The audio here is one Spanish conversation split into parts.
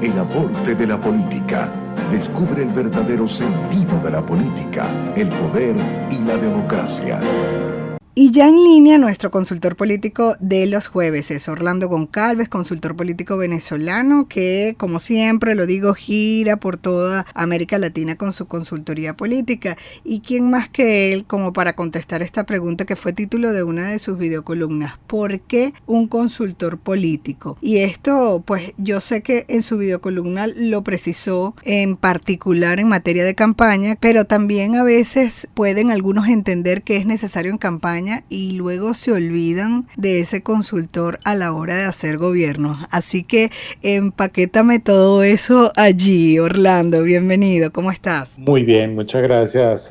El aporte de la política. Descubre el verdadero sentido de la política, el poder y la democracia. Y ya en línea nuestro consultor político de los jueves es Orlando Goncalves, consultor político venezolano que, como siempre lo digo, gira por toda América Latina con su consultoría política. ¿Y quién más que él como para contestar esta pregunta que fue título de una de sus videocolumnas? ¿Por qué un consultor político? Y esto, pues yo sé que en su videocolumna lo precisó en particular en materia de campaña, pero también a veces pueden algunos entender que es necesario en campaña y luego se olvidan de ese consultor a la hora de hacer gobierno. Así que empaquétame todo eso allí, Orlando. Bienvenido, ¿cómo estás? Muy bien, muchas gracias,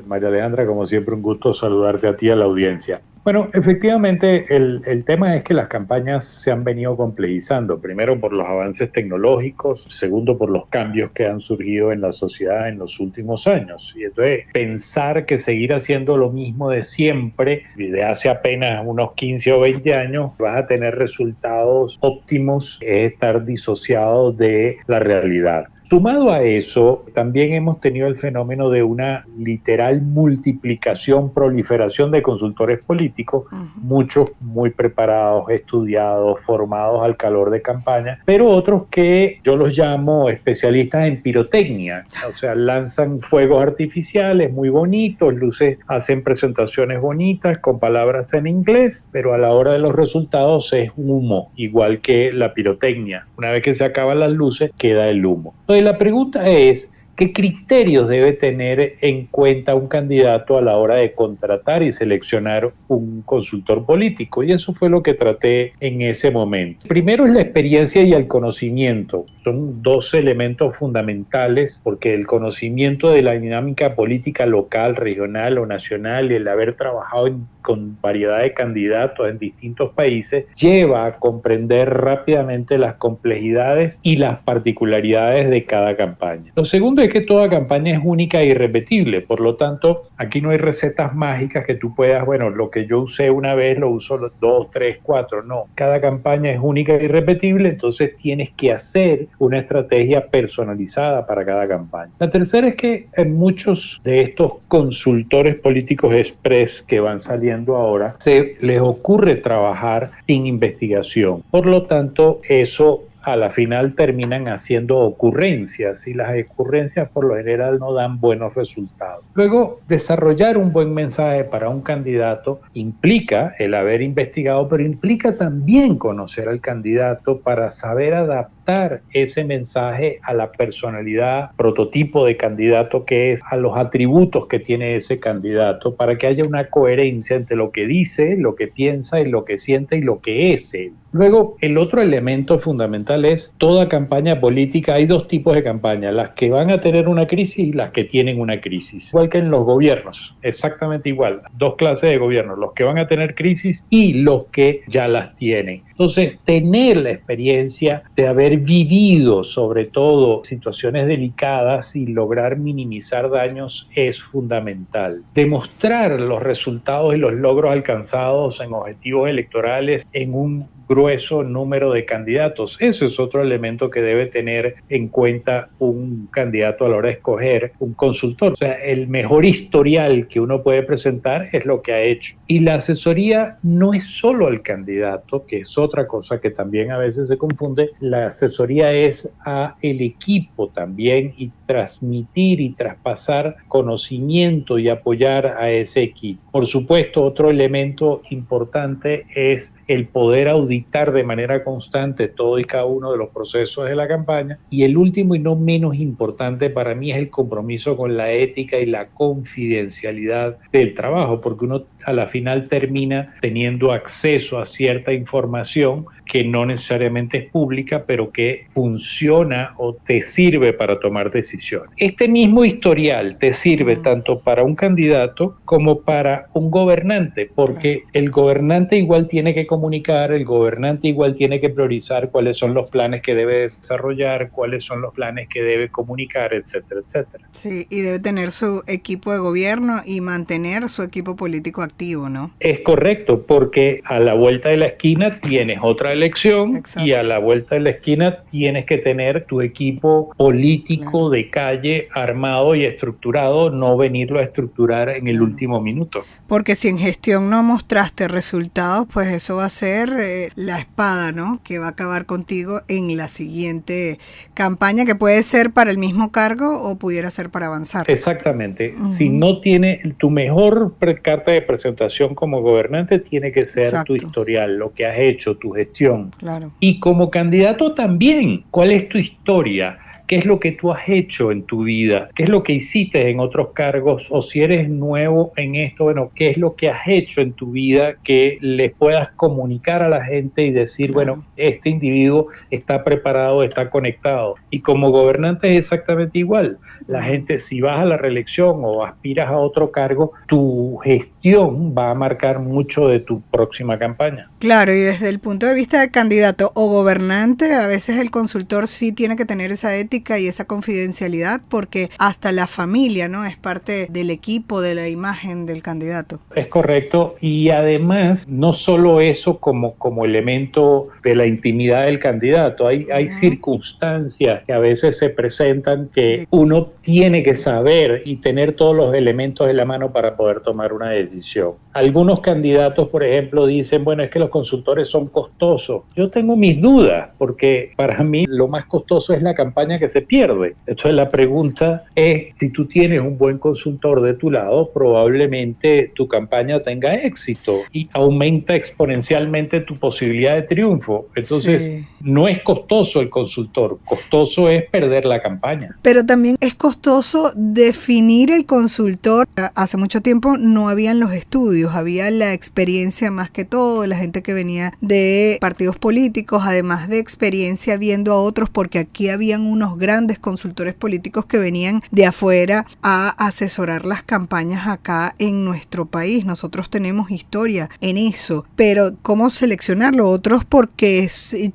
María Alejandra. Como siempre, un gusto saludarte a ti y a la audiencia. Bueno, efectivamente, el tema es que las campañas se han venido complejizando, primero por los avances tecnológicos, segundo por los cambios que han surgido en la sociedad en los últimos años. Y entonces, pensar que seguir haciendo lo mismo de siempre, desde hace apenas unos 15 o 20 años, vas a tener resultados óptimos, es estar disociado de la realidad. Sumado a eso, también hemos tenido el fenómeno de una literal multiplicación, proliferación de consultores políticos, muchos muy preparados, estudiados, formados al calor de campaña, pero otros que yo los llamo especialistas en pirotecnia, o sea, lanzan fuegos artificiales muy bonitos, luces, hacen presentaciones bonitas con palabras en inglés, pero a la hora de los resultados es humo, igual que la pirotecnia. Una vez que se acaban las luces, queda el humo. Entonces la pregunta es, ¿qué criterios debe tener en cuenta un candidato a la hora de contratar y seleccionar un consultor político? Y eso fue lo que traté en ese momento. Primero es la experiencia y el conocimiento. Son dos elementos fundamentales porque el conocimiento de la dinámica política local, regional o nacional y el haber trabajado con variedad de candidatos en distintos países lleva a comprender rápidamente las complejidades y las particularidades de cada campaña. Lo segundo es que toda campaña es única e irrepetible, por lo tanto, aquí no hay recetas mágicas que tú puedas, bueno, lo que yo usé una vez lo uso los 2, 3, 4, no. Cada campaña es única e irrepetible, entonces tienes que hacer una estrategia personalizada para cada campaña. La tercera es que en muchos de estos consultores políticos express que van saliendo ahora, se les ocurre trabajar sin investigación. Por lo tanto, eso a la final terminan haciendo ocurrencias y las ocurrencias por lo general no dan buenos resultados. Luego, desarrollar un buen mensaje para un candidato implica el haber investigado, pero implica también conocer al candidato para saber adaptar ese mensaje a la personalidad, prototipo de candidato que es, a los atributos que tiene ese candidato, para que haya una coherencia entre lo que dice, lo que piensa y lo que siente y lo que es él. Luego, el otro elemento fundamental es toda campaña política. Hay dos tipos de campañas, las que van a tener una crisis y las que tienen una crisis. Igual que en los gobiernos, exactamente igual. Dos clases de gobiernos, los que van a tener crisis y los que ya las tienen. Entonces, tener la experiencia de haber vivido sobre todo situaciones delicadas y lograr minimizar daños es fundamental. Demostrar los resultados y los logros alcanzados en objetivos electorales en un grueso número de candidatos. Eso es otro elemento que debe tener en cuenta un candidato a la hora de escoger un consultor. O sea, el mejor historial que uno puede presentar es lo que ha hecho. Y la asesoría no es solo al candidato, que es otra cosa que también a veces se confunde. La asesoría es a el equipo también y transmitir y traspasar conocimiento y apoyar a ese equipo. Por supuesto, otro elemento importante es el poder auditar de manera constante todo y cada uno de los procesos de la campaña. Y el último y no menos importante para mí es el compromiso con la ética y la confidencialidad del trabajo, porque uno a la final termina teniendo acceso a cierta información que no necesariamente es pública, pero que funciona o te sirve para tomar decisiones. Este mismo historial te sirve tanto para un candidato como para un gobernante, porque el gobernante igual tiene que comunicar, el gobernante igual tiene que priorizar cuáles son los planes que debe desarrollar, cuáles son los planes que debe comunicar, etcétera, etcétera. Sí, y debe tener su equipo de gobierno y mantener su equipo político activo. atractivo, ¿no? Es correcto, porque a la vuelta de la esquina tienes otra elección. Exacto. Y a la vuelta de la esquina tienes que tener tu equipo político, claro, de calle armado y estructurado, no venirlo a estructurar en el último minuto. Porque si en gestión no mostraste resultados, pues eso va a ser la espada, ¿no? Que va a acabar contigo en la siguiente campaña, que puede ser para el mismo cargo o pudiera ser para avanzar. Exactamente. Si no tiene tu mejor carta de presentación como gobernante, tiene que ser tu historial, lo que has hecho, tu gestión. Claro. Y como candidato también, ¿cuál es tu historia? ¿Qué es lo que tú has hecho en tu vida? ¿Qué es lo que hiciste en otros cargos? O si eres nuevo en esto, bueno, ¿qué es lo que has hecho en tu vida que le puedas comunicar a la gente y decir, claro, bueno, este individuo está preparado, está conectado? Y como gobernante es exactamente igual. La gente, si vas a la reelección o aspiras a otro cargo, tu gestión va a marcar mucho de tu próxima campaña. Claro, y desde el punto de vista de candidato o gobernante, a veces el consultor sí tiene que tener esa ética y esa confidencialidad, porque hasta la familia, ¿no?, es parte del equipo, de la imagen del candidato. Es correcto, y además no solo eso como elemento de la intimidad del candidato, hay circunstancias que a veces se presentan que uno tiene que saber y tener todos los elementos en la mano para poder tomar una decisión. Algunos candidatos, por ejemplo, dicen, bueno, es que los consultores son costosos. Yo tengo mis dudas, porque para mí lo más costoso es la campaña que se pierde. Entonces la pregunta es, si tú tienes un buen consultor de tu lado, probablemente tu campaña tenga éxito y aumenta exponencialmente tu posibilidad de triunfo. Entonces, no es costoso el consultor, costoso es perder la campaña. Pero también es costoso definir el consultor. Hace mucho tiempo no habían los estudios, había la experiencia más que todo, la gente que venía de partidos políticos, además de experiencia viendo a otros, porque aquí habían unos grandes consultores políticos que venían de afuera a asesorar las campañas acá en nuestro país. Nosotros tenemos historia en eso, pero ¿cómo seleccionarlo? Otros porque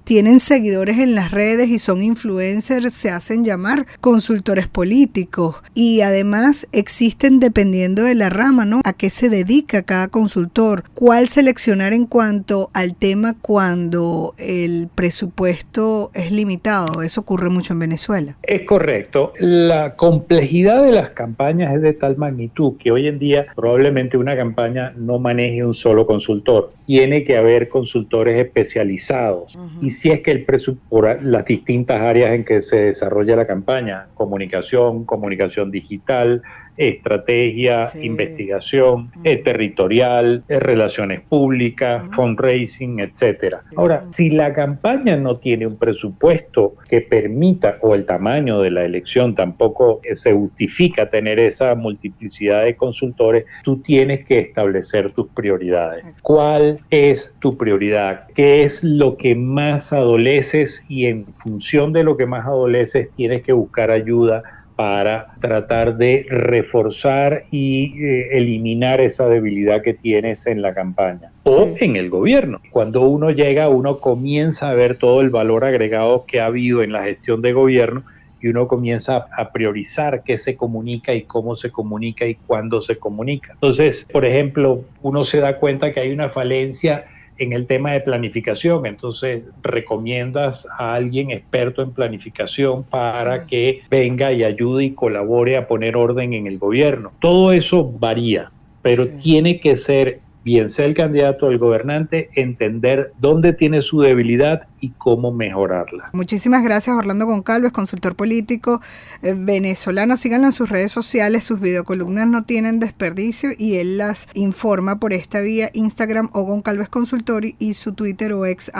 tienen seguidores en las redes y son influencers, se hacen llamar consultores políticos, y además existen dependiendo de la rama, ¿no?, a qué se dedica cada consultor, cuál seleccionar en cuanto al tema cuando el presupuesto es limitado. Eso ocurre mucho en Venezuela. Es correcto. La complejidad de las campañas es de tal magnitud que hoy en día probablemente una campaña no maneje un solo consultor. Tiene que haber consultores especializados. Y si es que por las distintas áreas en que se desarrolla la campaña, comunicación digital, estrategia, investigación, territorial, relaciones públicas, fundraising, etcétera. Ahora, si la campaña no tiene un presupuesto que permita, o el tamaño de la elección tampoco se justifica tener esa multiplicidad de consultores, tú tienes que establecer tus prioridades. ¿Cuál es tu prioridad? ¿Qué es lo que más adoleces? Y en función de lo que más adoleces, tienes que buscar ayuda para tratar de reforzar y eliminar esa debilidad que tienes en la campaña o en el gobierno. Cuando uno llega, uno comienza a ver todo el valor agregado que ha habido en la gestión de gobierno y uno comienza a priorizar qué se comunica y cómo se comunica y cuándo se comunica. Entonces, por ejemplo, uno se da cuenta que hay una falencia en el tema de planificación, entonces recomiendas a alguien experto en planificación para que venga y ayude y colabore a poner orden en el gobierno. Todo eso varía, pero tiene que ser, bien sea el candidato o el gobernante, entender dónde tiene su debilidad y cómo mejorarla. Muchísimas gracias, Orlando Goncalves, consultor político venezolano. Síganlo en sus redes sociales, sus videocolumnas no tienen desperdicio y él las informa por esta vía: Instagram o Goncalves Consultor, y su Twitter o ex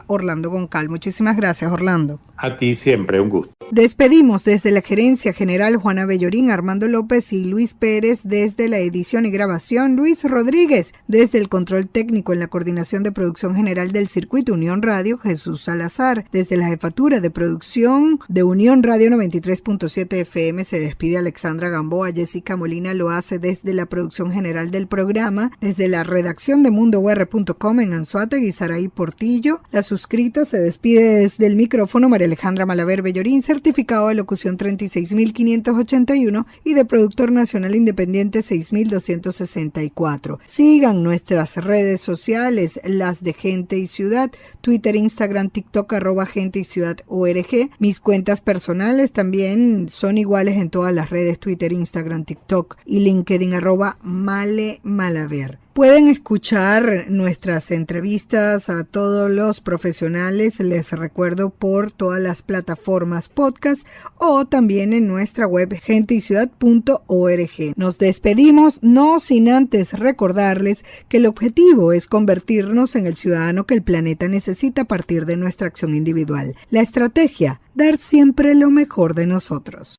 @Orlando Goncal. Muchísimas gracias, Orlando. A ti siempre, un gusto. Despedimos desde la Gerencia General Juana Bellorín, Armando López y Luis Pérez desde la edición y grabación, Luis Rodríguez desde el control técnico en la coordinación de producción general del Circuito Unión Radio, Jesús Salazar desde la jefatura de producción de Unión Radio 93.7 FM. Se despide Alexandra Gamboa. Jessica Molina lo hace desde la producción general del programa, desde la redacción de MundoUR.com en Anzoátegui, Saraí Portillo. La suscrita se despide desde el micrófono María Alejandra Malaver Bellorín, certificado de locución 36581 y de productor nacional independiente 6264. Sigan nuestras redes sociales, las de Gente y Ciudad, Twitter, Instagram, TikTok, @Gente y Ciudad ORG. Mis cuentas personales también son iguales en todas las redes, Twitter, Instagram, TikTok y LinkedIn, @Male_Malaver. Pueden escuchar nuestras entrevistas a todos los profesionales, les recuerdo, por todas las plataformas podcast o también en nuestra web genteyciudad.org. Nos despedimos, no sin antes recordarles que el objetivo es convertirnos en el ciudadano que el planeta necesita a partir de nuestra acción individual. La estrategia, dar siempre lo mejor de nosotros.